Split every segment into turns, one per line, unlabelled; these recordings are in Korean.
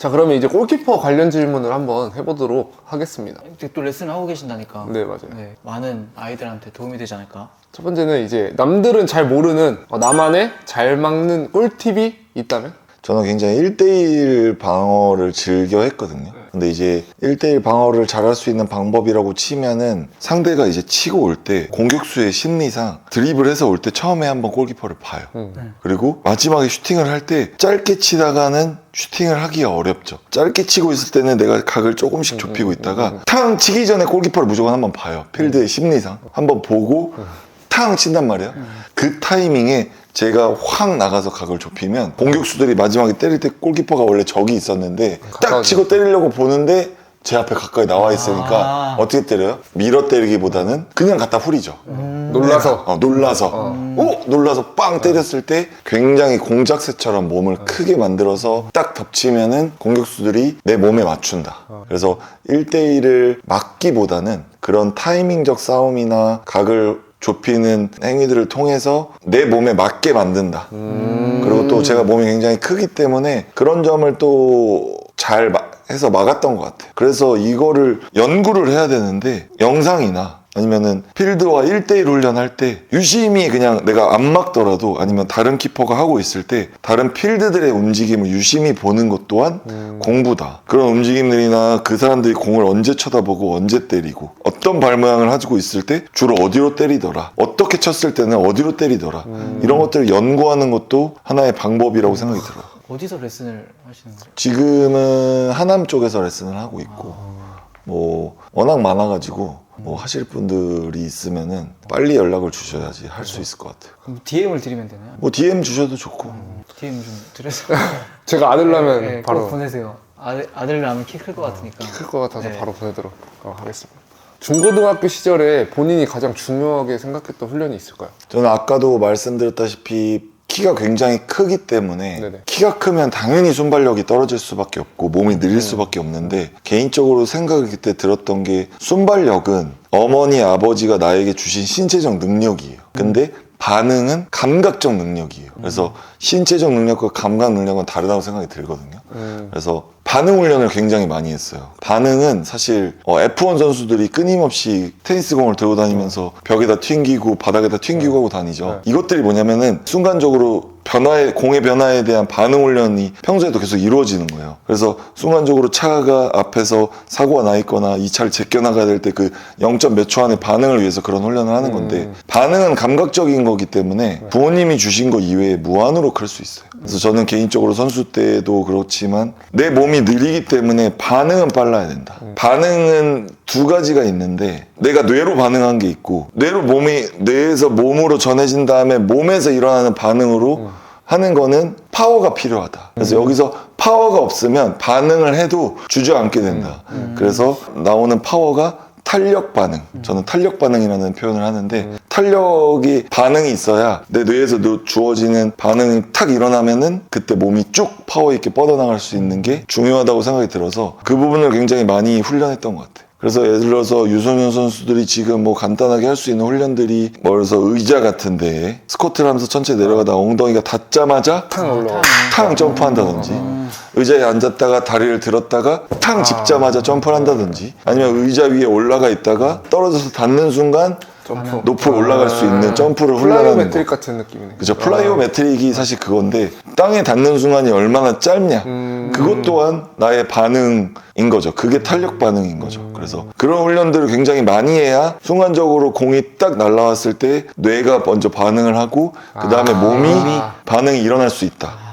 자, 그러면 이제 골키퍼 관련 질문을 한번 해보도록 하겠습니다.
이제 또 레슨을 하고 계신다니까.
네, 맞아요.
네, 많은 아이들한테 도움이 되지 않을까.
첫 번째는 이제 남들은 잘 모르는 나만의 잘 막는 꿀팁이 있다면?
저는 굉장히 1대1 방어를 즐겨 했거든요. 근데 이제 1대1 방어를 잘할 수 있는 방법이라고 치면은 상대가 이제 치고 올 때 공격수의 심리상 드리블해서 올 때 처음에 한번 골키퍼를 봐요. 그리고 마지막에 슈팅을 할 때 짧게 치다가는 슈팅을 하기가 어렵죠. 짧게 치고 있을 때는 내가 각을 조금씩 좁히고 있다가 탕 치기 전에 골키퍼를 무조건 한번 봐요. 필드의 심리상. 한번 보고 탕 친단 말이에요. 그 타이밍에 제가 확 나가서 각을 좁히면 공격수들이 마지막에 때릴 때 골키퍼가 원래 저기 있었는데 딱 치고 때리려고 보는데 제 앞에 가까이 나와 있으니까 어떻게 때려요? 밀어 때리기보다는 그냥 갖다 후리죠.
놀라서.
놀라서 빵 때렸을 때 굉장히 공작새처럼 몸을 크게 만들어서 딱 덮치면은 공격수들이 내 몸에 맞춘다. 그래서 1대1을 막기보다는 그런 타이밍적 싸움이나 각을 좁히는 행위들을 통해서 내 몸에 맞게 만든다. 그리고 또 제가 몸이 굉장히 크기 때문에 그런 점을 또 잘 해서 막았던 것 같아요. 그래서 이거를 연구를 해야 되는데 영상이나 아니면은 필드와 1대1 훈련할 때 유심히 그냥 내가 안 막더라도 아니면 다른 키퍼가 하고 있을 때 다른 필드들의 움직임을 유심히 보는 것 또한 공부다. 그런 움직임들이나 그 사람들이 공을 언제 쳐다보고 언제 때리고 어떤 발 모양을 가지고 있을 때 주로 어디로 때리더라, 어떻게 쳤을 때는 어디로 때리더라, 이런 것들을 연구하는 것도 하나의 방법이라고 생각이 들어요.
어디서 레슨을 하시는 거예요?
지금은 하남 쪽에서 레슨을 하고 있고 뭐 워낙 많아가지고 뭐 하실 분들이 있으면은 빨리 연락을 주셔야지 할 수 있을 것 같아요.
그럼 DM을 드리면 되나요?
뭐 DM 주셔도 좋고.
DM 좀 드려서.
제가 아들라면
네,
바로
꼭 보내세요. 아들 나면 키 클 것 같으니까.
클 것 같아서
네.
바로 보내도록 하겠습니다. 중고등학교 시절에 본인이 가장 중요하게 생각했던 훈련이 있을까요?
저는 아까도 말씀드렸다시피 키가 굉장히 크기 때문에
네네.
키가 크면 당연히 순발력이 떨어질 수밖에 없고 몸이 느릴 수밖에 없는데 개인적으로 생각을 그때 들었던 게 순발력은 어머니 아버지가 나에게 주신 신체적 능력이에요. 근데 반응은 감각적 능력이에요. 그래서 신체적 능력과 감각 능력은 다르다고 생각이 들거든요. 그래서 반응 훈련을 굉장히 많이 했어요. 반응은 사실 F1 선수들이 끊임없이 테니스공을 들고 다니면서 벽에다 튕기고 바닥에다 튕기고 하고 다니죠. 이것들이 뭐냐면은 순간적으로 공의 변화에 대한 반응 훈련이 평소에도 계속 이루어지는 거예요. 그래서 순간적으로 차가 앞에서 사고가 나 있거나 이 차를 제껴나가야 될 때 그 0점 몇 초 안에 반응을 위해서 그런 훈련을 하는 건데 반응은 감각적인 거기 때문에 부모님이 주신 거 이외에 무한으로 클 수 있어요. 그래서 저는 개인적으로 선수 때도 그렇지만 내 몸이 느리기 때문에 반응은 빨라야 된다. 반응은 두 가지가 있는데 내가 뇌로 반응한 게 있고 뇌에서 몸으로 전해진 다음에 몸에서 일어나는 반응으로 하는 거는 파워가 필요하다. 그래서 여기서 파워가 없으면 반응을 해도 주저앉게 된다. 그래서 나오는 파워가 탄력 반응. 저는 탄력 반응이라는 표현을 하는데 탄력이 반응이 있어야 내 뇌에서 주어지는 반응이 탁 일어나면은 그때 몸이 쭉 파워 있게 뻗어나갈 수 있는 게 중요하다고 생각이 들어서 그 부분을 굉장히 많이 훈련했던 것 같아요. 그래서 예를 들어서 유소년 선수들이 지금 뭐 간단하게 할 수 있는 훈련들이 그래서 의자 같은 데에 스쿼트를 하면서 천천히 내려가다가 엉덩이가 닿자마자 탕 점프한다든지 의자에 앉았다가 다리를 들었다가 탕 짚자마자 점프를 한다든지 아니면 의자 위에 올라가 있다가 떨어져서 닿는 순간
점프.
높이 올라갈 수 있는 점프를 훈련하는
플라이오메트릭
거.
같은 느낌이네.
그죠. 플라이오메트릭이 사실 그건데 땅에 닿는 순간이 얼마나 짧냐. 그것 또한 나의 반응인 거죠. 그게 탄력 반응인 거죠. 그래서 그런 훈련들을 굉장히 많이 해야 순간적으로 공이 딱 날아왔을 때 뇌가 먼저 반응을 하고 그 다음에 몸이 반응이 일어날 수 있다.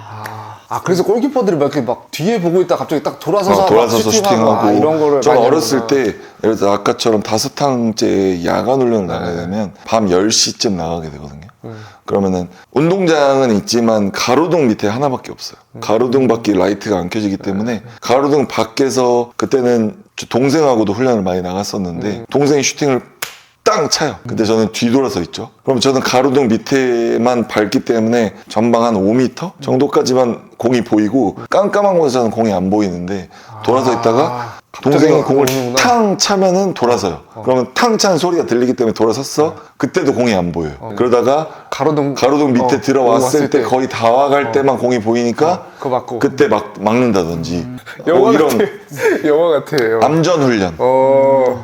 그래서 골키퍼들이 막 뒤에 보고 있다 갑자기 딱 돌아서서
슈팅하고
이런 거를
전
많이
어렸을
하는구나.
때 예를 들어 아까처럼 5탕째 야간 훈련을 나가게 되면 밤 10시쯤 나가게 되거든요. 그러면은 운동장은 있지만 가로등 밑에 하나밖에 없어요. 가로등 밖에 라이트가 안 켜지기 때문에 가로등 밖에서 그때는 동생하고도 훈련을 많이 나갔었는데 동생이 슈팅을 땅 차요. 근데 저는 뒤돌아서 있죠. 그럼 저는 가로등 밑에만 밟기 때문에 전방 한 5m 정도까지만 공이 보이고 깜깜한 곳에서는 공이 안 보이는데 돌아서 있다가 동생이 공을
오는구나.
탕 차면은 돌아서요. 그러면 탕 차는 소리가 들리기 때문에 돌아섰어. 그때도 공이 안 보여요. 그러다가
가로등
밑에 들어왔을
왔을
때 거의 다 와갈 때만 공이 보이니까
그거 맞고
그때 막 막는다든지
영화
이런
같아. 영화 같아요.
암전 훈련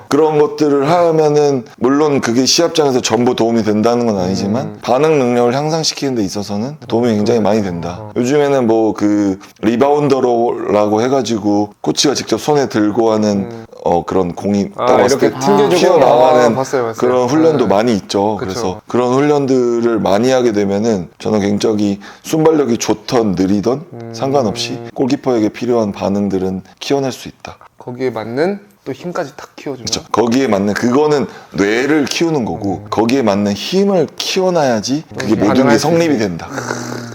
그런 것들을 하면은 물론 그게 시합장에서 전부 도움이 된다는 건 아니지만 반응 능력을 향상시키는 데 있어서는 도움이 굉장히 많이 된다. 요즘에는 뭐 그 리바운더라고 해가지고 코치가 직접 손에 들고 하는 그런 공이 딱 왔을
이렇게
때
튕겨주고
튀어나가는
봤어요.
그런 훈련도
네.
많이 있죠.
그쵸.
그래서 그런 훈련들을 많이 하게 되면은 저는 굉장히 순발력이 좋던 느리던 상관없이 골키퍼에게 필요한 반응들은 키워낼 수 있다.
거기에 맞는 또 힘까지 탁 키워주면
그렇죠. 거기에 맞는 그거는 뇌를 키우는 거고 거기에 맞는 힘을 키워놔야지 그게 모든 게
반응할 수
성립이
있지.
된다.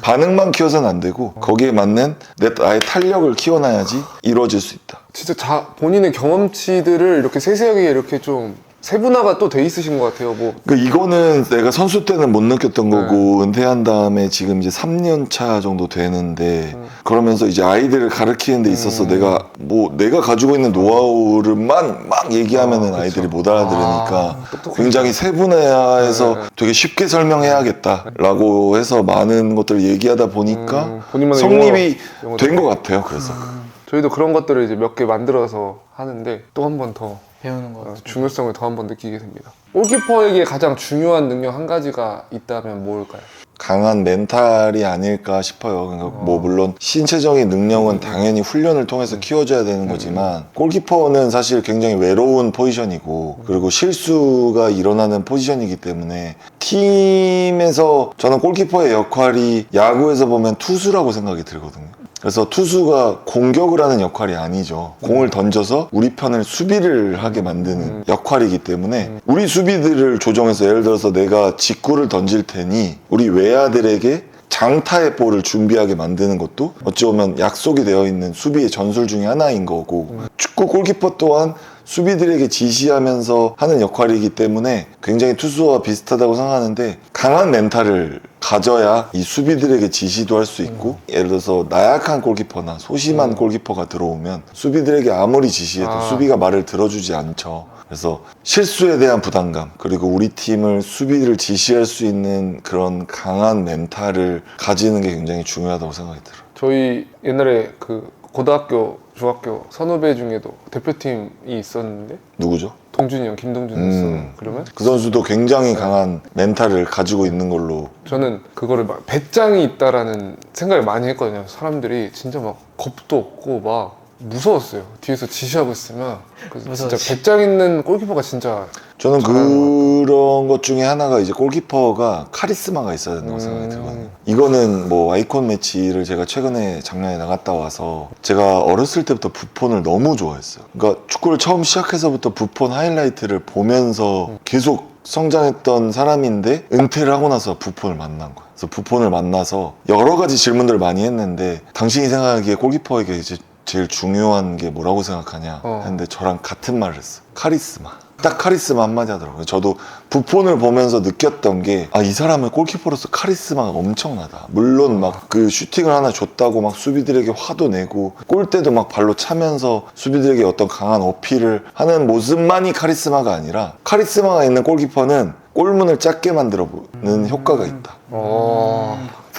반응만 키워서는 안 되고 거기에 맞는 나의 탄력을 키워놔야지 이루어질 수 있다.
진짜 본인의 경험치들을 이렇게 세세하게 이렇게 좀 세분화가 또 돼 있으신 것 같아요. 뭐
그러니까 이거는 내가 선수 때는 못 느꼈던 거고 은퇴한 다음에 지금 이제 3년 차 정도 되는데 그러면서 이제 아이들을 가르치는 데 있어서 내가 가지고 있는 노하우를만 막 얘기하면은 아이들이 못 알아들으니까 굉장히 세분화해서 되게 쉽게 설명해야겠다라고 해서 많은 것들을 얘기하다 보니까
본인만의
성립이
용어도
된 것 같아요. 그래서
저희도 그런 것들을 이제 몇 개 만들어서 하는데 또 한 번 더
배우는 것 같아요.
중요성을 더 한 번 느끼게 됩니다. 골키퍼에게 가장 중요한 능력 한 가지가 있다면 뭘까요?
강한 멘탈이 아닐까 싶어요. 그러니까 뭐 물론 신체적인 능력은 당연히 훈련을 통해서 키워줘야 되는 거지만 골키퍼는 사실 굉장히 외로운 포지션이고 그리고 실수가 일어나는 포지션이기 때문에 팀에서 저는 골키퍼의 역할이 야구에서 보면 투수라고 생각이 들거든요. 그래서 투수가 공격을 하는 역할이 아니죠. 공을 던져서 우리 편을 수비를 하게 만드는 역할이기 때문에 우리 수비들을 조정해서 예를 들어서 내가 직구를 던질 테니 우리 외야들에게 장타의 볼을 준비하게 만드는 것도 어찌 보면 약속이 되어 있는 수비의 전술 중에 하나인 거고 축구 골키퍼 또한 수비들에게 지시하면서 하는 역할이기 때문에 굉장히 투수와 비슷하다고 생각하는데 강한 멘탈을 가져야 이 수비들에게 지시도 할 수 있고 예를 들어서 나약한 골키퍼나 소심한 골키퍼가 들어오면 수비들에게 아무리 지시해도 수비가 말을 들어주지 않죠. 그래서 실수에 대한 부담감 그리고 우리 팀을 수비를 지시할 수 있는 그런 강한 멘탈을 가지는 게 굉장히 중요하다고 생각이 들어요.
저희 옛날에 그 고등학교, 중학교 선후배 중에도 대표팀이 있었는데
누구죠?
동준이 형, 김동준이었어. 그러면
그 선수도 굉장히 강한 멘탈을 가지고 있는 걸로
저는 그거를 막 배짱이 있다라는 생각을 많이 했거든요. 사람들이 진짜 막 겁도 없고 막 무서웠어요. 뒤에서 지시하고 있으면 그래서 진짜 배짱 있는 골키퍼가 진짜
저는
잘하는
그런 것 중에 하나가 이제 골키퍼가 카리스마가 있어야 된다고 생각이 들거든요. 이거는 뭐 아이콘 매치를 제가 최근에 작년에 나갔다 와서 제가 어렸을 때부터 부폰을 너무 좋아했어요. 그러니까 축구를 처음 시작해서부터 부폰 하이라이트를 보면서 계속 성장했던 사람인데 은퇴를 하고 나서 부폰을 만난 거예요. 그래서 부폰을 만나서 여러 가지 질문들을 많이 했는데 당신이 생각하기에 골키퍼에게 이제 제일 중요한 게 뭐라고 생각하냐 했는데 저랑 같은 말을 했어요. 카리스마. 딱 카리스마 한마디 하더라고요. 저도 부폰을 보면서 느꼈던 게 이 사람은 골키퍼로서 카리스마가 엄청나다. 물론 막 그 슈팅을 하나 줬다고 막 수비들에게 화도 내고 골대도 막 발로 차면서 수비들에게 어떤 강한 어필을 하는 모습만이 카리스마가 아니라 카리스마가 있는 골키퍼는 골문을 작게 만들어보는 효과가 있다.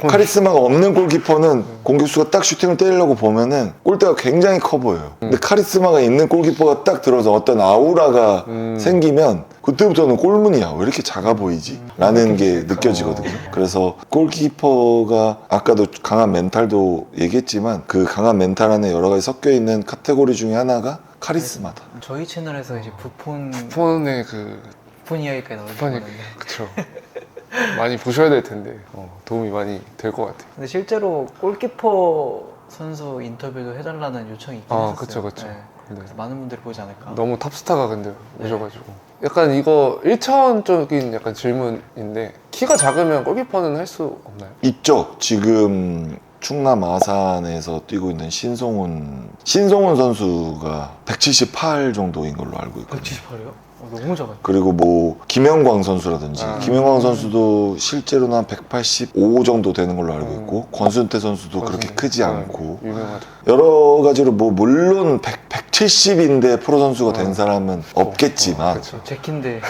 카리스마가 없는 골키퍼는 공격수가 딱 슈팅을 때리려고 보면은 골대가 굉장히 커 보여요. 근데 카리스마가 있는 골키퍼가 딱 들어서 어떤 아우라가 생기면 그때부터는 골문이야. 왜 이렇게 작아 보이지? 라는 게 느껴지거든요. 그래서 골키퍼가 아까도 강한 멘탈도 얘기했지만 그 강한 멘탈 안에 여러 가지 섞여 있는 카테고리 중에 하나가 카리스마다.
저희 채널에서 이제 부폰
폰의
이야기까지 나오고
폰이
있는데
그쵸. 많이 보셔야 될 텐데 도움이 많이 될 것 같아요.
근데 실제로 골키퍼 선수 인터뷰도 해달라는 요청이 있긴 했었어요.
그쵸.
네.
근데
그래서 많은 분들이 보지 않을까.
너무 탑스타가 근데 오셔가지고 약간 이거 1차원적인 약간 질문인데 키가 작으면 골키퍼는 할 수 없나요?
있죠. 지금 충남 아산에서 뛰고 있는 신송훈 선수가 178 정도인 걸로 알고 있거든요.
178이요? 너무 작아요.
그리고 뭐 김영광 선수라든지 김영광 선수도 실제로는 한 185 정도 되는 걸로 알고 있고 권순태 선수도 그렇게 크지 않고
유명하죠.
여러 가지로 뭐 물론 170인데 프로 선수가 된 사람은 없겠지만
제키인데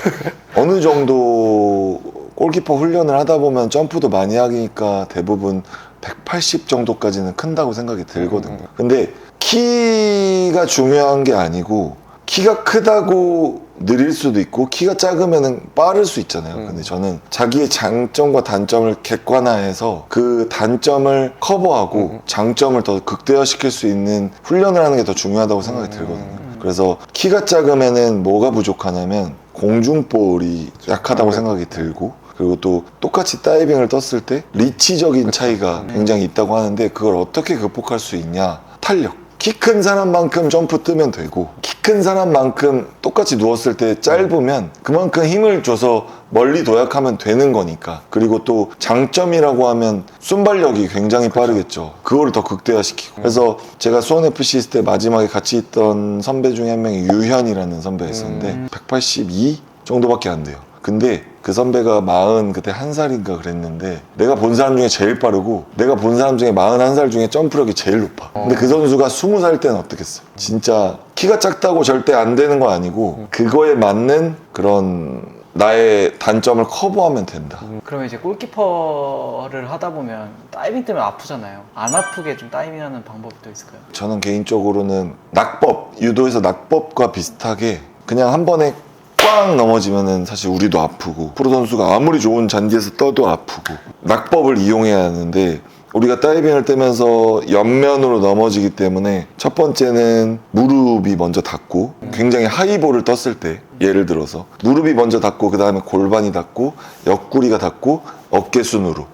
어느 정도 골키퍼 훈련을 하다 보면 점프도 많이 하니까 대부분 180 정도까지는 큰다고 생각이 들거든요. 근데 키가 중요한 게 아니고 키가 크다고 느릴 수도 있고 키가 작으면 빠를 수 있잖아요. 근데 저는 자기의 장점과 단점을 객관화해서 그 단점을 커버하고 장점을 더 극대화시킬 수 있는 훈련을 하는 게 더 중요하다고 생각이 들거든요. 그래서 키가 작으면은 뭐가 부족하냐면 공중볼이 약하다고 생각이 들고, 그리고 또 똑같이 다이빙을 떴을 때 리치적인 차이가 굉장히 있다고 하는데, 그걸 어떻게 극복할 수 있냐? 탄력. 키 큰 사람만큼 점프 뜨면 되고, 키 큰 사람만큼 똑같이 누웠을 때 짧으면 그만큼 힘을 줘서 멀리 도약하면 되는 거니까. 그리고 또 장점이라고 하면 순발력이 굉장히 빠르겠죠. 그거를 더 극대화시키고. 그래서 제가 수원FC 있을 때 마지막에 같이 있던 선배 중에 한 명이 유현이라는 선배가 있었는데 182 정도밖에 안 돼요. 근데 그 선배가 40 그때 1살인가 그랬는데, 내가 본 사람 중에 제일 빠르고 내가 본 사람 중에 41살 중에 점프력이 제일 높아. 근데 그 선수가 20살 때는 어떻겠어요? 진짜 키가 작다고 절대 안 되는 거 아니고 그거에 맞는 그런 나의 단점을 커버하면 된다.
그러면 이제 골키퍼를 하다 보면 다이빙 때문에 아프잖아요. 안 아프게 좀 다이빙하는 방법이 또 있을까요?
저는 개인적으로는 낙법, 유도에서 낙법과 비슷하게 그냥 한 번에 꽝 넘어지면은 사실 우리도 아프고 프로 선수가 아무리 좋은 잔디에서 떠도 아프고, 낙법을 이용해야 하는데 우리가 다이빙을 뜨면서 옆면으로 넘어지기 때문에 첫 번째는 무릎이 먼저 닿고, 굉장히 하이볼을 떴을 때 예를 들어서 무릎이 먼저 닿고 그 다음에 골반이 닿고 옆구리가 닿고 어깨순으로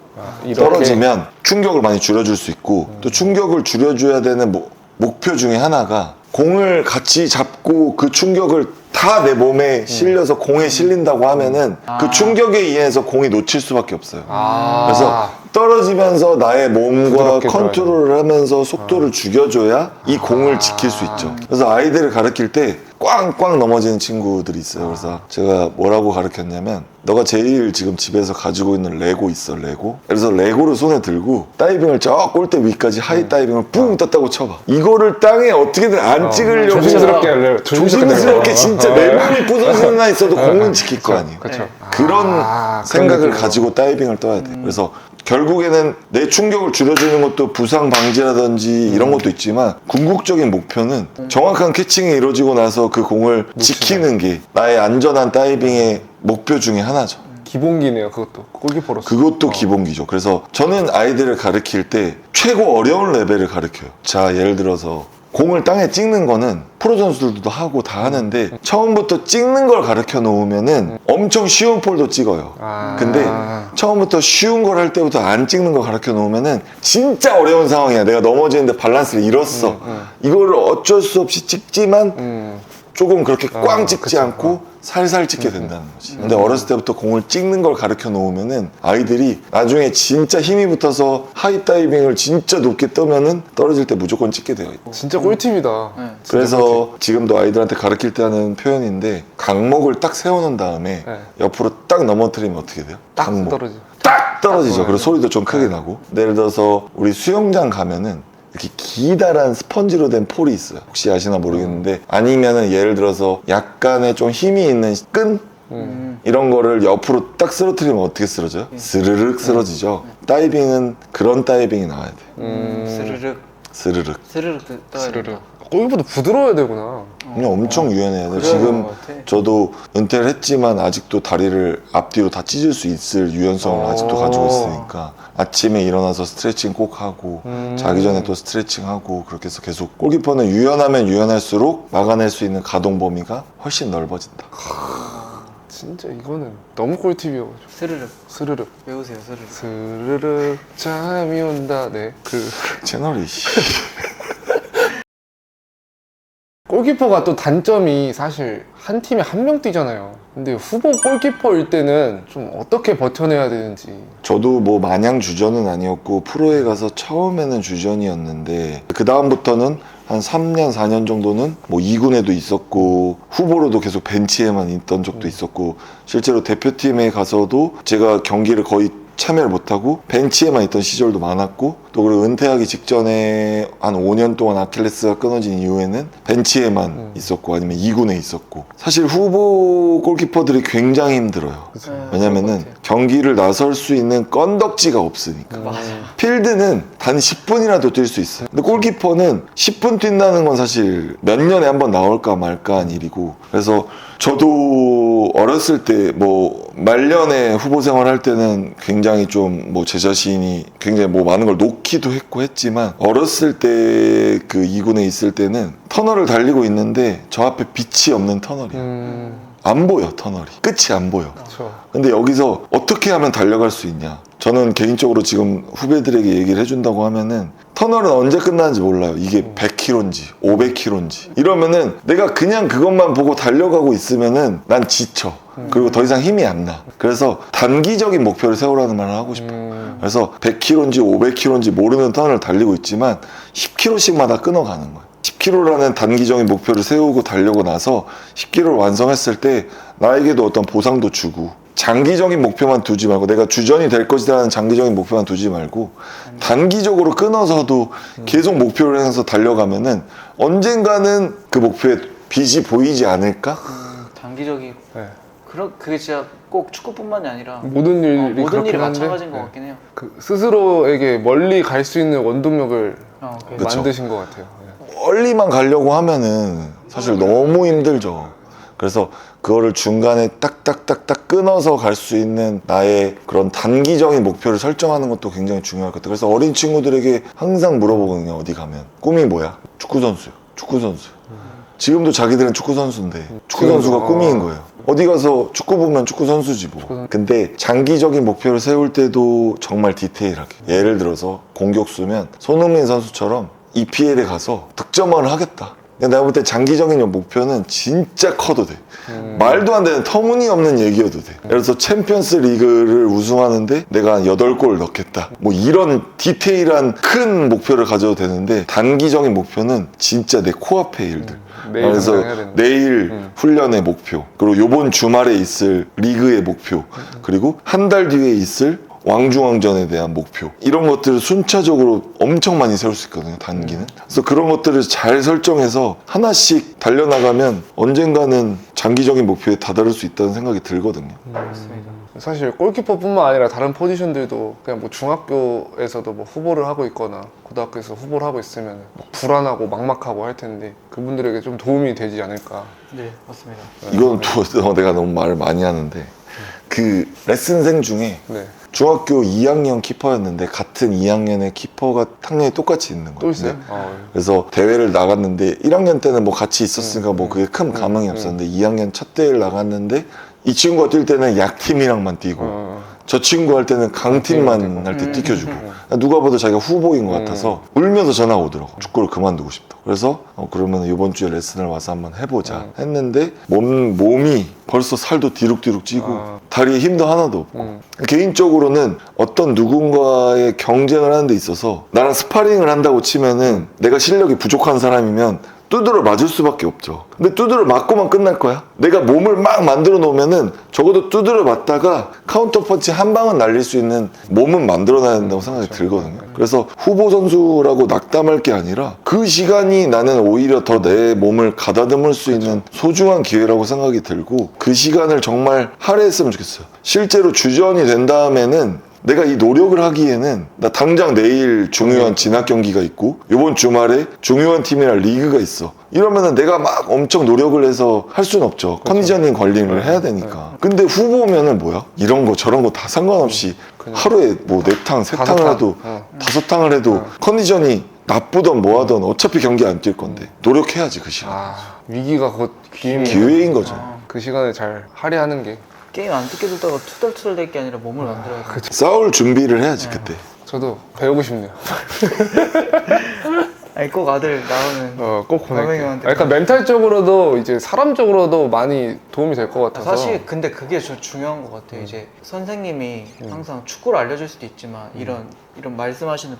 이렇게?
떨어지면 충격을 많이 줄여줄 수 있고, 또 충격을 줄여줘야 되는 목표 중에 하나가 공을 같이 잡고 그 충격을 다 내 몸에 실려서 공에 실린다고 하면은 그 충격에 의해서 공이 놓칠 수밖에 없어요. 그래서 떨어지면서 나의 몸과
부드럽게
컨트롤을 하면서 속도를 죽여줘야 이 공을 지킬 수 있죠. 그래서 아이들을 가르칠 때 꽝꽝 넘어지는 친구들이 있어요. 그래서 제가 뭐라고 가르쳤냐면, 너가 제일 지금 집에서 가지고 있는 레고 있어, 레고. 그래서 레고를 손에 들고 다이빙을 저 골대 위까지 하이 다이빙을 뿡 떴다고 쳐봐. 이거를 땅에 어떻게든 안 찍으려고
조심스럽게 할래요.
조심스럽게 진짜 맨몸이 부서지는 날 있어도 공은 지킬 거 아니에요.
그렇죠.
그런 생각을
느낌으로.
가지고 다이빙을 떠야 돼. 그래서 결국에는 내 충격을 줄여주는 것도 부상 방지라든지 이런 것도 있지만, 궁극적인 목표는 정확한 캐칭이 이루어지고 나서 그 공을 지키는 게 나의 안전한 다이빙의 목표 중에 하나죠.
기본기네요, 그것도. 골키퍼로서.
그것도 기본기죠. 그래서 저는 아이들을 가르칠 때 최고 어려운 레벨을 가르쳐요. 자, 예를 들어서 공을 땅에 찍는 거는 프로 선수들도 하고 다 하는데, 처음부터 찍는 걸 가르쳐 놓으면은 엄청 쉬운 폴도 찍어요. 근데 처음부터 쉬운 걸 할 때부터 안 찍는 걸 가르쳐 놓으면은 진짜 어려운 상황이야. 내가 넘어지는데 밸런스를 잃었어. 이거를 어쩔 수 없이 찍지만 조금 그렇게 꽝 찍지
그쵸.
않고 살살 찍게 된다는 거지. 근데 어렸을 때부터 공을 찍는 걸 가르쳐 놓으면은 아이들이 나중에 진짜 힘이 붙어서 하이 다이빙을 진짜 높게 떠면은 떨어질 때 무조건 찍게 돼요.
진짜 꿀팁이다.
네.
그래서 지금도 아이들한테 가르칠 때 하는 표현인데, 강목을 딱 세워놓은 다음에
네.
옆으로 딱 넘어뜨리면 어떻게 돼요?
딱
강목.
떨어져.
딱 떨어지죠. 그리고 소리도 좀 크게
네.
나고. 예를 들어서 우리 수영장 가면은 이렇게 기다란 스펀지로 된 폴이 있어요. 혹시 아시나 모르겠는데, 아니면은 예를 들어서 약간의 좀 힘이 있는 끈? 이런 거를 옆으로 딱 쓰러뜨리면 어떻게 쓰러져요? 스르륵 쓰러지죠. 다이빙은 그런 다이빙이 나와야 돼.
스르륵
스르륵.
스르륵 떠야
스르르.
된다.
골키퍼도 부드러워야 되구나.
그냥 엄청 유연해야 돼.
그래요.
지금
것 같아.
저도 은퇴를 했지만 아직도 다리를 앞뒤로 다 찢을 수 있을 유연성을 아직도 가지고 있으니까, 아침에 일어나서 스트레칭 꼭 하고 자기 전에 또 스트레칭 하고, 그렇게 해서 계속. 골키퍼는 유연하면 유연할수록 막아낼 수 있는 가동 범위가 훨씬 넓어진다.
진짜 이거는 너무 꿀팁이어가지고.
스르륵
스르르.
외우세요. 스르륵.
스르르 잠이 온다. 네.
채널이
골키퍼가 또 단점이 사실 한 팀에 한 명 뛰잖아요. 근데 후보 골키퍼일 때는 좀 어떻게 버텨내야 되는지.
저도 뭐 마냥 주전은 아니었고 프로에 가서 처음에는 주전이었는데, 그 다음부터는 한 3년 4년 정도는 뭐 2군에도 있었고 후보로도 계속 벤치에만 있던 적도 있었고, 실제로 대표팀에 가서도 제가 경기를 거의 참여를 못 못하고 벤치에만 있던 시절도 많았고, 또 그리고 은퇴하기 직전에 한 5년 동안 아킬레스가 끊어진 이후에는 벤치에만 있었고 아니면 2군에 있었고, 사실 후보 골키퍼들이 굉장히 힘들어요.
그쵸.
네.
왜냐면은 경기를 나설 수 있는 건덕지가 없으니까.
맞아.
필드는 단 10분이라도 뛸 수 있어요. 근데 골키퍼는 10분 뛴다는 건 사실 몇 년에 한 번 나올까 말까한 일이고, 그래서 저도 어렸을 때 뭐 말년에 후보 생활할 때는 굉장히 좀 뭐 제 자신이 굉장히 뭐 많은 걸 놓기도 했고 했지만, 어렸을 때 그 2군에 있을 때는 터널을 달리고 있는데 저 앞에 빛이 없는 터널이에요. 안 보여, 터널이. 끝이 안 보여.
그렇죠.
근데 여기서 어떻게 하면 달려갈 수 있냐? 저는 개인적으로 지금 후배들에게 얘기를 해준다고 하면은, 터널은 언제 끝나는지 몰라요. 이게 100km인지 500km인지 이러면은 내가 그냥 그것만 보고 달려가고 있으면은 난 지쳐. 그리고 더 이상 힘이 안 나. 그래서 단기적인 목표를 세우라는 말을 하고 싶어요. 그래서 100km인지 500km인지 모르는 터널을 달리고 있지만 10km씩마다 끊어가는 거예요. 10km라는 단기적인 목표를 세우고 달려고 나서 10km를 완성했을 때 나에게도 어떤 보상도 주고, 장기적인 목표만 두지 말고, 내가 주전이 될 것이라는 장기적인 목표만 두지 말고 단기적으로 끊어서도 계속 목표를 해서 달려가면은 언젠가는 그 목표에 빛이 보이지 않을까?
단기적인
네.
그게 진짜 꼭 축구뿐만이 아니라
모든 일이
모든 일이
그렇긴 한데,
마찬가지인 것
네.
같긴 해요.
그 스스로에게 멀리 갈 수 있는 원동력을
그게
그쵸.
만드신 것 같아요. 네.
멀리만 가려고 하면은 사실 너무 힘들죠. 그래서 그거를 중간에 딱딱딱딱 끊어서 갈 수 있는 나의 그런 단기적인 목표를 설정하는 것도 굉장히 중요할 것 같아요. 그래서 어린 친구들에게 항상 물어보거든요. 어디 가면 꿈이 뭐야? 축구선수요. 축구선수. 지금도 자기들은 축구선수인데 축구선수가 꿈인 거예요. 어디 가서 축구 보면 축구선수지 뭐. 근데 장기적인 목표를 세울 때도 정말 디테일하게, 예를 들어서 공격수면 손흥민 선수처럼 EPL에 가서 득점을 하겠다. 내가 볼 때 장기적인 목표는 진짜 커도 돼. 말도 안 되는 터무니없는 얘기여도 돼. 예를 들어서 챔피언스 리그를 우승하는데 내가 한 8골 넣겠다. 뭐 이런 디테일한 큰 목표를 가져도 되는데, 단기적인 목표는 진짜 내 코앞의 일들.
내일
그래서
당장 해야 된다.
내일 훈련의 목표, 그리고 요번 주말에 있을 리그의 목표, 그리고 한 달 뒤에 있을 왕중왕전에 대한 목표, 이런 것들을 순차적으로 엄청 많이 세울 수 있거든요, 단기는. 그래서 그런 것들을 잘 설정해서 하나씩 달려나가면 언젠가는 장기적인 목표에 다다를 수 있다는 생각이 들거든요.
맞습니다.
사실 골키퍼뿐만 아니라 다른 포지션들도 그냥 뭐 중학교에서도 뭐 후보를 하고 있거나 고등학교에서 후보를 하고 있으면 뭐 불안하고 막막하고 할 텐데, 그분들에게 좀 도움이 되지 않을까.
네, 맞습니다.
이건 또 내가 너무 말을 많이 하는데, 그 레슨생 중에
네.
중학교 2학년 키퍼였는데 같은 2학년의 키퍼가 학년이 똑같이 있는 거예요.
또 있어요?
네.
아,
그래서 대회를 나갔는데 1학년 때는 뭐 같이 있었으니까 뭐 그게 큰 감흥이 없었는데 2학년 첫 대회를 나갔는데 이 친구가 뛸 때는 약팀이랑만 뛰고 저 친구 할 때는 강팀만 할 때 뛰켜주고, 누가 봐도 자기가 후보인 것 같아서 울면서 전화가 오더라고. 축구를 그만두고 싶다고. 그래서 그러면 이번 주에 레슨을 와서 한번 해보자 했는데, 몸이 벌써 살도 뒤룩뒤룩 찌고 다리에 힘도 하나도 없고, 개인적으로는 어떤 누군가의 경쟁을 하는 데 있어서 나랑 스파링을 한다고 치면은 내가 실력이 부족한 사람이면 두드러 맞을 수밖에 없죠. 근데 두드러 맞고만 끝날 거야? 내가 몸을 막 만들어 놓으면은 적어도 두드러 맞다가 카운터 펀치 한 방은 날릴 수 있는 몸은 만들어 놔야 된다고 생각이 들거든요. 그래서 후보 선수라고 낙담할 게 아니라 그 시간이 나는 오히려 더 내 몸을 가다듬을 수 있는 소중한 기회라고 생각이 들고, 그 시간을 정말 할애했으면 좋겠어요. 실제로 주전이 된 다음에는 내가 이 노력을 하기에는 나 당장 내일 중요한 진학 경기가 있고 이번 주말에 중요한 팀이랑 리그가 있어. 이러면은 내가 막 엄청 노력을 해서 할 수는 없죠. 컨디셔닝 관리를 해야 되니까. 근데 후보면은 뭐야? 이런 거 저런 거 다 상관없이 하루에 뭐 4탕, 3탕을 해도 5탕을 해도 컨디션이 나쁘던 뭐하던 어차피 경기 안 뛸 건데 노력해야지 그 시간.
위기가 곧
기회인 거죠.
그 시간을 잘 할애하는 게.
게임 안 뜯겨 두다가 투덜투덜 될 게 아니라 몸을 만들어야 돼.
싸울 준비를 해야지 그때.
저도 배우고 싶네요.
아니 꼭 아들 나오는
꼭 보낼게요.
선생님한테.
약간 멘탈적으로도 이제 사람적으로도 많이 도움이 될 것 같아서.
사실 근데 그게 저 중요한 것 같아요. 이제 선생님이 항상 축구를 알려줄 수도 있지만 이런 말씀하시는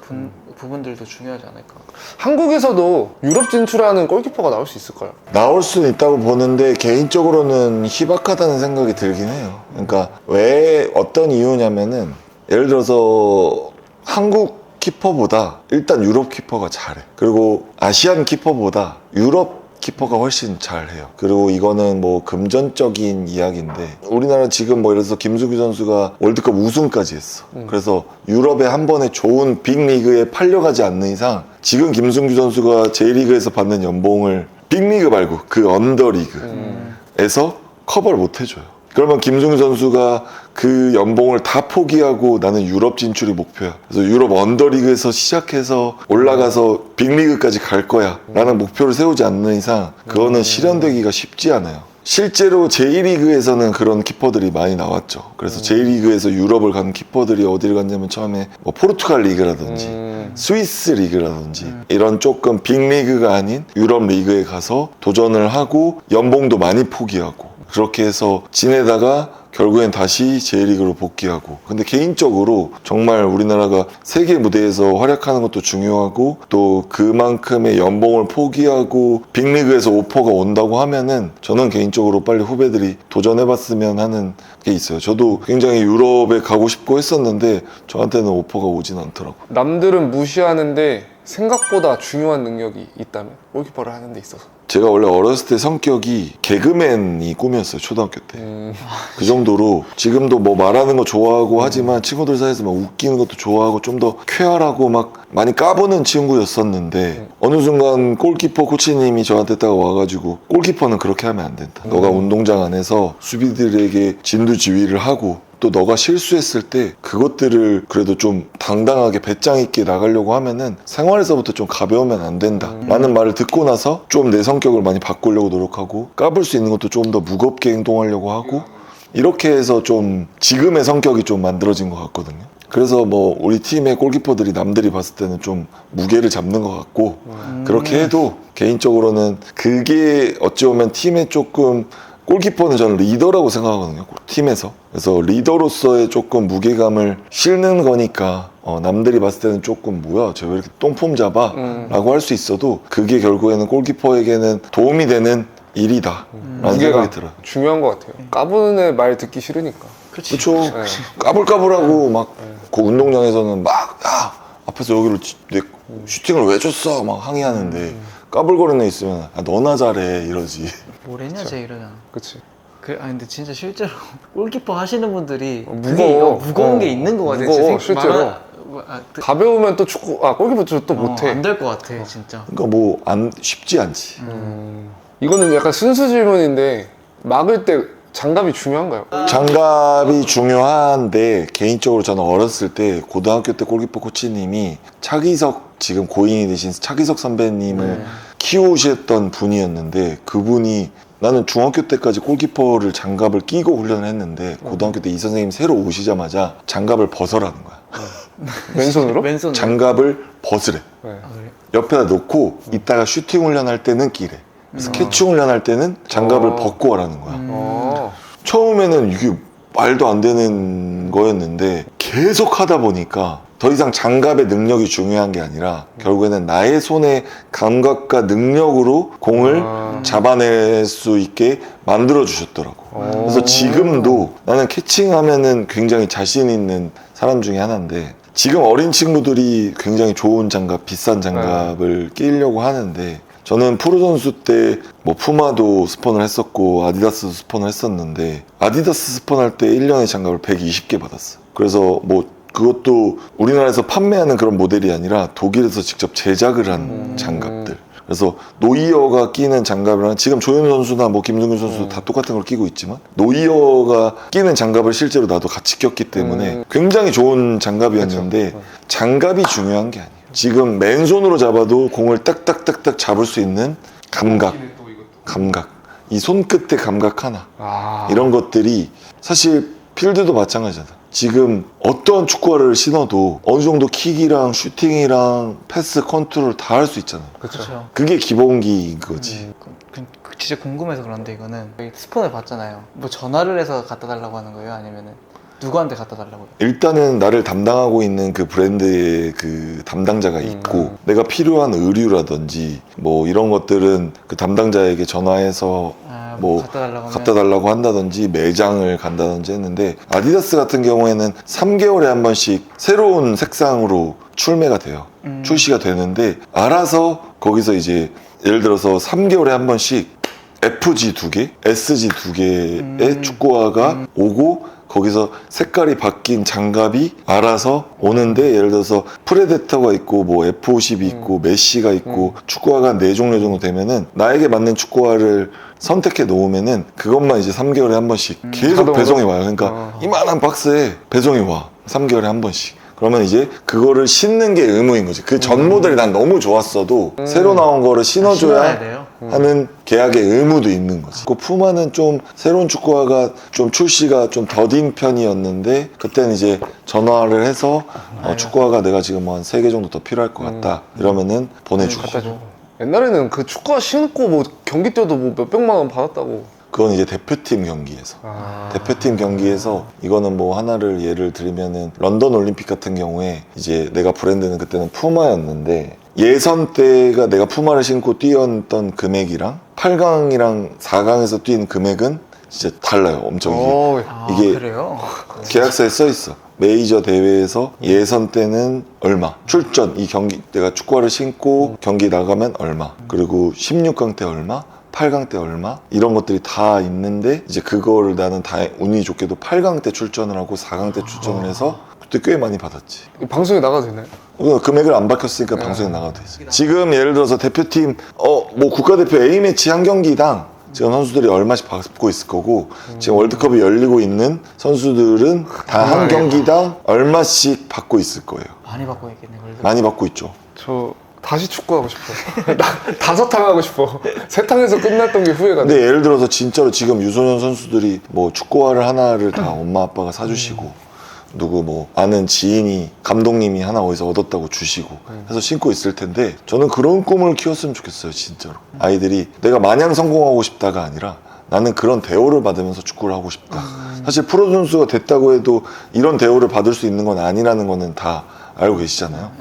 부분들도 중요하지 않을까.
한국에서도 유럽 진출하는 골키퍼가 나올 수 있을까요?
나올 수는 있다고 보는데 개인적으로는 희박하다는 생각이 들긴 해요. 그러니까 왜 어떤 이유냐면은 예를 들어서 한국 키퍼보다 일단 유럽 키퍼가 잘해. 그리고 아시안 키퍼보다 유럽 키퍼가 훨씬 잘해요. 그리고 이거는 뭐 금전적인 이야기인데 우리나라 지금 뭐 예를 들어서 김수규 선수가 월드컵 우승까지 했어. 그래서 유럽에 한 번에 좋은 빅리그에 팔려가지 않는 이상 지금 김승규 선수가 J리그에서 받는 연봉을 빅리그 말고 그 언더리그에서 커버를 못 해줘요. 그러면 김승규 선수가 그 연봉을 다 포기하고 나는 유럽 진출이 목표야. 그래서 유럽 언더리그에서 시작해서 올라가서 빅리그까지 갈 거야 라는 목표를 세우지 않는 이상 그거는 실현되기가 쉽지 않아요. 실제로 J리그에서는 그런 키퍼들이 많이 나왔죠. 그래서 J리그에서 유럽을 간 키퍼들이 어디를 갔냐면 처음에 뭐 포르투갈 리그라든지 스위스 리그라든지 이런 조금 빅리그가 아닌 유럽 리그에 가서 도전을 하고 연봉도 많이 포기하고 그렇게 해서 지내다가 결국엔 다시 J리그로 복귀하고. 근데 개인적으로 정말 우리나라가 세계 무대에서 활약하는 것도 중요하고 또 그만큼의 연봉을 포기하고 빅리그에서 오퍼가 온다고 하면은 저는 개인적으로 빨리 후배들이 도전해봤으면 하는 게 있어요. 저도 굉장히 유럽에 가고 싶고 했었는데 저한테는 오퍼가 오진 않더라고요.
남들은 무시하는데 생각보다 중요한 능력이 있다면 골키퍼를 하는 데 있어서.
제가 원래 어렸을 때 성격이 개그맨이 꿈이었어요. 초등학교 때. 그 정도로 지금도 뭐 말하는 거 좋아하고 하지만 친구들 사이에서 막 웃기는 것도 좋아하고 좀 더 쾌활하고 막 많이 까부는 친구였었는데 어느 순간 골키퍼 코치님이 저한테 딱 와가지고 골키퍼는 그렇게 하면 안 된다. 너가 운동장 안에서 수비들에게 진두지휘를 하고 또 너가 실수했을 때 그것들을 그래도 좀 당당하게 배짱 있게 나가려고 하면은 생활에서부터 좀 가벼우면 안 된다 라는 말을 듣고 나서 좀 내 성격을 많이 바꾸려고 노력하고 까불 수 있는 것도 좀 더 무겁게 행동하려고 하고 이렇게 해서 좀 지금의 성격이 좀 만들어진 것 같거든요. 그래서 뭐 우리 팀의 골키퍼들이 남들이 봤을 때는 좀 무게를 잡는 것 같고 그렇게 해도 개인적으로는 그게 어찌 보면 팀에 조금 골키퍼는 저는 리더라고 생각하거든요. 팀에서. 그래서 리더로서의 조금 무게감을 실는 거니까 남들이 봤을 때는 조금 뭐야 쟤 왜 이렇게 똥폼 잡아? 라고 할 수 있어도 그게 결국에는 골키퍼에게는 도움이 되는 일이다 라는 생각이 들어요.
중요한 것 같아요. 까부는 애 말 듣기 싫으니까.
그렇죠. 까불까불하고 막 그 운동장에서는 막 야! 앞에서 여기로 내 슈팅을 왜 줬어? 막 항의하는데 까불거리는 애 있으면 너나 잘해 이러지.
뭐랬냐 쟤 이러잖아.
그치.
근데 진짜 실제로 골키퍼 하시는 분들이
무거워.
무거운 게 있는 거 같아.
무거워, 실제로. 가벼우면 또 골키퍼 또 못해.
안 될 것 같아 진짜.
그러니까 뭐 쉽지 않지.
이거는 약간 순수 질문인데 막을 때 장갑이 중요한가요?
장갑이 중요한데 개인적으로 저는 어렸을 때 고등학교 때 골키퍼 코치님이 차기석 지금 고인이 되신 차기석 선배님을 키우셨던 분이었는데 그분이 나는 중학교 때까지 골키퍼를 장갑을 끼고 훈련을 했는데 고등학교 때 이 선생님이 새로 오시자마자 장갑을 벗으라는 거야.
맨손으로?
맨손으로.
장갑을 벗으래.
네.
아, 그래?
옆에다 놓고 이따가 슈팅 훈련할 때는 끼래. 그래서 캐치 훈련할 때는 장갑을 벗고 하라는 거야. 처음에는 이게 말도 안 되는 거였는데 계속 하다 보니까 더 이상 장갑의 능력이 중요한 게 아니라 결국에는 나의 손의 감각과 능력으로 공을 잡아낼 수 있게 만들어 주셨더라고. 그래서 지금도 나는 캐칭하면은 굉장히 자신 있는 사람 중에 하나인데 지금 어린 친구들이 굉장히 좋은 장갑, 비싼 장갑을 끼려고 하는데 저는 프로 선수 때 뭐 푸마도 스폰을 했었고 아디다스도 스폰을 했었는데 아디다스 스폰할 때 1년에 장갑을 120개 받았어요. 그래서 뭐 그것도 우리나라에서 판매하는 그런 모델이 아니라 독일에서 직접 제작을 한 장갑들. 그래서 노이어가 끼는 장갑이랑 지금 조현우 선수나 뭐 김승규 선수도 다 똑같은 걸 끼고 있지만 노이어가 끼는 장갑을 실제로 나도 같이 꼈기 때문에 굉장히 좋은 장갑이었는데 장갑이 중요한 게 아니에요. 지금 맨손으로 잡아도 공을 딱딱딱딱 잡을 수 있는 감각, 이 손끝의 감각 하나 이런 것들이 사실 필드도 마찬가지잖아. 지금 어떠한 축구화를 신어도 어느 정도 킥이랑 슈팅이랑 패스 컨트롤 다 할 수 있잖아.
그렇죠.
그게 기본기인 거지.
진짜 궁금해서 그런데 이거는 스폰을 받잖아요. 뭐 전화를 해서 갖다 달라고 하는 거예요? 아니면은 누구한테 갖다 달라고요?
일단은 나를 담당하고 있는 그 브랜드의 그 담당자가 있고 내가 필요한 의류라든지 뭐 이런 것들은 그 담당자에게 전화해서 뭐 갖다 달라고 한다든지 매장을 간다든지 했는데, 아디다스 같은 경우에는 3개월에 한 번씩 새로운 색상으로 출매가 돼요. 출시가 되는데, 알아서 거기서 이제 예를 들어서 3개월에 한 번씩 FG 2개, SG 2개의 축구화가 오고, 거기서 색깔이 바뀐 장갑이 알아서 오는데, 예를 들어서 프레데터가 있고 뭐 F50이 있고 메시가 있고 축구화가 4종류 정도 되면은 나에게 맞는 축구화를 선택해 놓으면은 그것만 이제 3개월에 한 번씩 계속
자동으로?
배송이 와요. 그러니까 이만한 박스에 배송이 와. 3개월에 한 번씩. 그러면 이제 그거를 신는 게 의무인 거지. 그 전 모델이 난 너무 좋았어도 새로 나온 거를
신어야
신어줘야
돼요.
하는 계약의 의무도 있는 거지. 그 푸마는 좀 새로운 축구화가 좀 출시가 좀 더딘 편이었는데, 그때는 이제 전화를 해서 축구화가 내가 지금 한 3개 정도 더 필요할 것 같다 이러면은 보내주고.
갖다 줘. 옛날에는 그 축구화 신고 뭐 경기 때도 뭐 몇백만 원 받았다고.
그건 이제 대표팀 경기에서. 대표팀 경기에서 이거는 뭐 하나를 예를 들면은 런던 올림픽 같은 경우에 이제 내가 브랜드는 그때는 푸마였는데, 예선 때가 내가 푸마를 신고 뛰었던 금액이랑 8강이랑 4강에서 뛴 금액은 진짜 달라요. 엄청 이게
그래요?
계약서에 써 있어. 메이저 대회에서 예선 때는 얼마, 출전 이 경기 내가 축구화를 신고 경기 나가면 얼마, 그리고 16강 때 얼마, 8강 때 얼마, 이런 것들이 다 있는데, 이제 그거를 나는 다 운이 좋게도 8강 때 출전을 하고 4강 때 출전을 해서 그때 꽤 많이 받았지.
방송에 나가도 되나요?
금액을 안 밝혔으니까 방송에 나가도 되지. 지금 예를 들어서 대표팀 뭐 국가대표 A매치 한 경기당 지금 선수들이 얼마씩 받고 있을 거고, 지금 월드컵이 열리고 있는 선수들은 다 한 경기당 얼마씩 받고 있을 거예요.
많이 받고 있겠네.
많이 받고 있죠.
저 다시 축구하고 싶어. 나 5탕 하고 싶어. 3탕에서 끝났던 게 후회가 돼.
근데 예를 들어서 진짜로 지금 유소년 선수들이 뭐 축구화를 하나를 다 엄마 아빠가 사주시고, 누구 뭐 아는 지인이 감독님이 하나 어디서 얻었다고 주시고 해서 신고 있을 텐데, 저는 그런 꿈을 키웠으면 좋겠어요. 진짜로 아이들이 내가 마냥 성공하고 싶다가 아니라 나는 그런 대우를 받으면서 축구를 하고 싶다. 사실 프로 선수가 됐다고 해도 이런 대우를 받을 수 있는 건 아니라는 거는 다 알고 계시잖아요.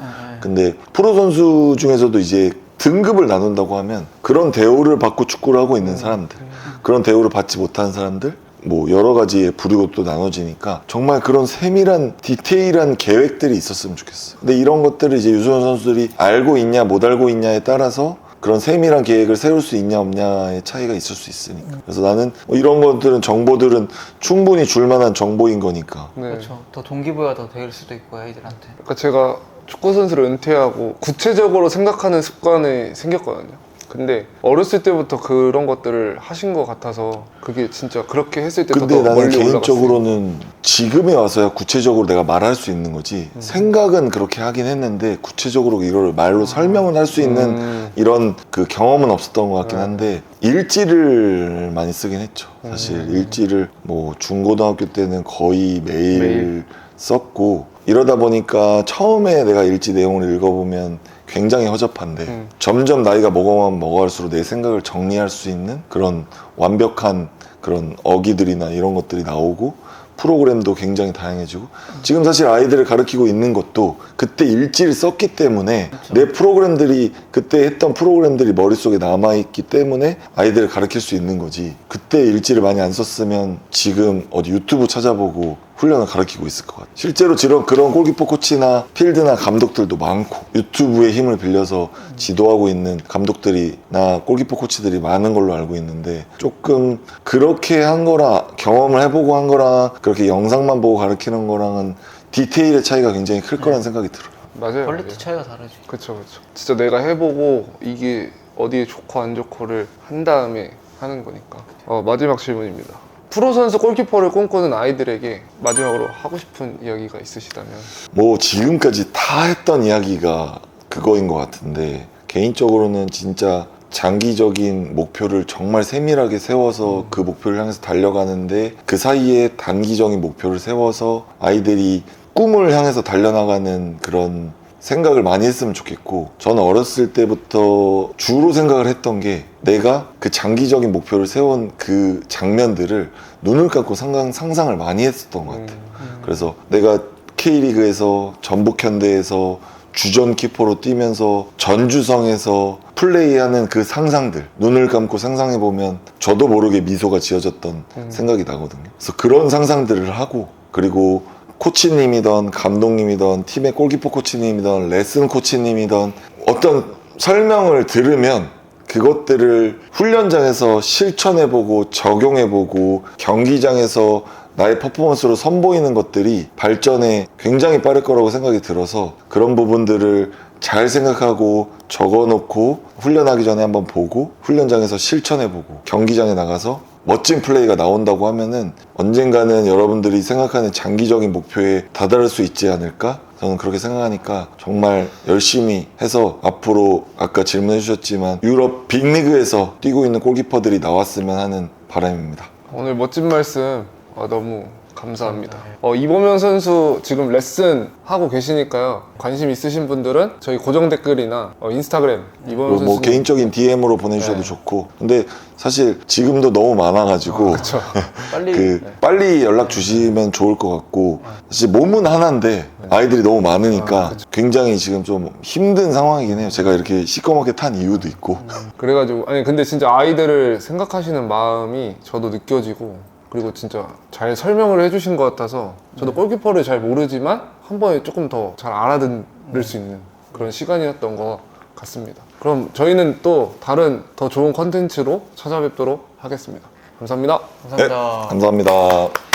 근데 프로 선수 중에서도 이제 등급을 나눈다고 하면 그런 대우를 받고 축구를 하고 있는 사람들, 그런 대우를 받지 못하는 사람들, 뭐 여러 가지의 부류가 또 나눠지니까 정말 그런 세밀한 디테일한 계획들이 있었으면 좋겠어. 근데 이런 것들을 이제 유소년 선수들이 알고 있냐 못 알고 있냐에 따라서 그런 세밀한 계획을 세울 수 있냐 없냐의 차이가 있을 수 있으니까. 그래서 나는 뭐 이런 것들은, 정보들은 충분히 줄만한 정보인 거니까.
네.
그렇죠. 더 동기부여가 더 될 수도 있고 아이들한테.
그러니까 제가 축구 선수를 은퇴하고 구체적으로 생각하는 습관이 생겼거든요. 근데 어렸을 때부터 그런 것들을 하신 것 같아서 그게 진짜 그렇게 했을 때 더
근데 나는
멀리 올라갔어요.
개인적으로는 지금에 와서야 구체적으로 내가 말할 수 있는 거지, 생각은 그렇게 하긴 했는데 구체적으로 이걸 말로 설명을 할 수 있는 이런 그 경험은 없었던 것 같긴 한데, 일지를 많이 쓰긴 했죠. 사실 일지를 뭐 중고등학교 때는 거의 매일 썼고, 이러다 보니까 처음에 내가 일지 내용을 읽어보면 굉장히 허접한데 점점 나이가 먹어가면 먹어갈수록 내 생각을 정리할 수 있는 그런 완벽한 그런 어기들이나 이런 것들이 나오고, 프로그램도 굉장히 다양해지고, 지금 사실 아이들을 가르치고 있는 것도 그때 일지를 썼기 때문에 내 프로그램들이, 그때 했던 프로그램들이 머릿속에 남아있기 때문에 아이들을 가르칠 수 있는 거지, 그때 일지를 많이 안 썼으면 지금 어디 유튜브 찾아보고 훈련을 가르치고 있을 것 같아요. 실제로 그런 골키퍼 코치나 필드나 감독들도 많고, 유튜브의 힘을 빌려서 지도하고 있는 감독들이나 골키퍼 코치들이 많은 걸로 알고 있는데, 조금 그렇게 한 거랑 경험을 해보고 한 거랑 그렇게 영상만 보고 가르치는 거랑은 디테일의 차이가 굉장히 클 거라는 생각이 들어요.
맞아요.
퀄리티 차이가 다르지.
그렇죠. 진짜 내가 해보고 이게 어디에 좋고 안 좋고를 한 다음에 하는 거니까. 마지막 질문입니다. 프로 선수 골키퍼를 꿈꾸는 아이들에게 마지막으로 하고 싶은 이야기가 있으시다면?
뭐 지금까지 다 했던 이야기가 그거인 것 같은데, 개인적으로는 진짜 장기적인 목표를 정말 세밀하게 세워서 그 목표를 향해서 달려가는데, 그 사이에 단기적인 목표를 세워서 아이들이 꿈을 향해서 달려나가는 그런 생각을 많이 했으면 좋겠고, 저는 어렸을 때부터 주로 생각을 했던 게, 내가 그 장기적인 목표를 세운 그 장면들을 눈을 감고 상상을 많이 했었던 것 같아요. 그래서 내가 K리그에서 전북현대에서 주전 키퍼로 뛰면서 전주성에서 플레이하는 그 상상들, 눈을 감고 상상해보면 저도 모르게 미소가 지어졌던 생각이 나거든요. 그래서 그런 상상들을 하고, 그리고 코치님이던 감독님이던 팀의 골키퍼 코치님이던 레슨 코치님이던 어떤 설명을 들으면 그것들을 훈련장에서 실천해보고 적용해보고 경기장에서 나의 퍼포먼스로 선보이는 것들이 발전에 굉장히 빠를 거라고 생각이 들어서 그런 부분들을 잘 생각하고 적어놓고 훈련하기 전에 한번 보고 훈련장에서 실천해보고 경기장에 나가서 멋진 플레이가 나온다고 하면은 언젠가는 여러분들이 생각하는 장기적인 목표에 다다를 수 있지 않을까? 저는 그렇게 생각하니까 정말 열심히 해서 앞으로 아까 질문해 주셨지만 유럽 빅리그에서 뛰고 있는 골키퍼들이 나왔으면 하는 바람입니다.
오늘 멋진 말씀 너무 감사합니다. 이범현 선수 지금 레슨 하고 계시니까요. 관심 있으신 분들은 저희 고정 댓글이나 인스타그램 이범현 선수
뭐 개인적인 DM으로 보내주셔도
네.
좋고, 근데 사실 지금도 너무 많아가지고
그렇죠.
빨리
빨리 연락 주시면 좋을 것 같고, 사실 몸은 하나인데 아이들이 너무 많으니까 굉장히 지금 좀 힘든 상황이긴 해요. 제가 이렇게 시꺼멓게 탄 이유도 있고.
그래가지고 아니 근데 진짜 아이들을 생각하시는 마음이 저도 느껴지고, 그리고 진짜 잘 설명을 해주신 것 같아서 저도 골키퍼를 잘 모르지만 한 번에 조금 더 잘 알아들을 수 있는 그런 시간이었던 것 같습니다. 그럼 저희는 또 다른 더 좋은 컨텐츠로 찾아뵙도록 하겠습니다. 감사합니다.
감사합니다.
감사합니다.